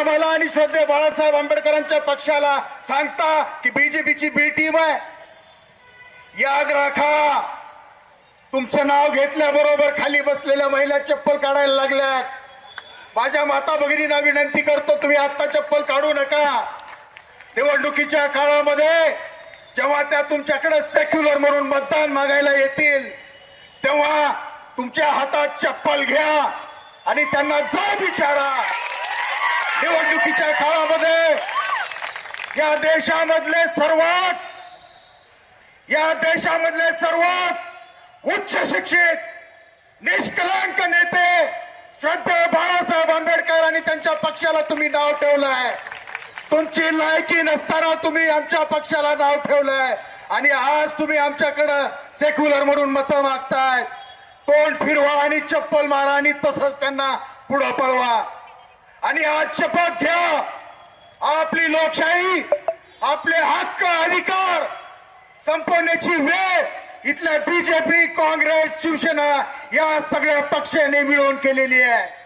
आम्हाला आणि श्रद्धेय बाळासाहेब आंबेडकरांच्या पक्षाला सांगता की बीजेपीची बी टीम आहे? याद राखा, तुमचं नाव घेतल्याबरोबर खाली बसलेल्या महिला चप्पल काढायला लागल्यात. माझ्या माता भगिनींना विनंती करतो, तुम्ही आता चप्पल काढू नका. निवडणुकीच्या काळामध्ये जेव्हा त्या तुमच्याकडे सेक्युलर म्हणून मतदान मागायला येतील तेव्हा तुमच्या हातात चप्पल घ्या आणि त्यांना जा विचारा. निवडणुकीच्या काळामध्ये या देशामधले सर्वात उच्च शिक्षित निष्कलंक नेते श्रद्धेय बाळासाहेब आंबेडकर आणि त्यांच्या पक्षाला तुम्ही नाव ठेवलंय. तुमची लायकी नसताना तुम्ही आमच्या पक्षाला नाव ठेवलंय आणि आज तुम्ही आमच्याकडे सेक्युलर म्हणून मतं मागताय. तोंड फिरवा आणि चप्पल मारा आणि तसंच त्यांना पुढे पळवा. आणि आज शपथ घ्या, आपली लोकशाही, आपले हक्क अधिकार संपवण्याची वेळ इथल्या बीजेपी, काँग्रेस, शिवसेना या सगळ्या पक्षांनी मिळून केलेली आहे.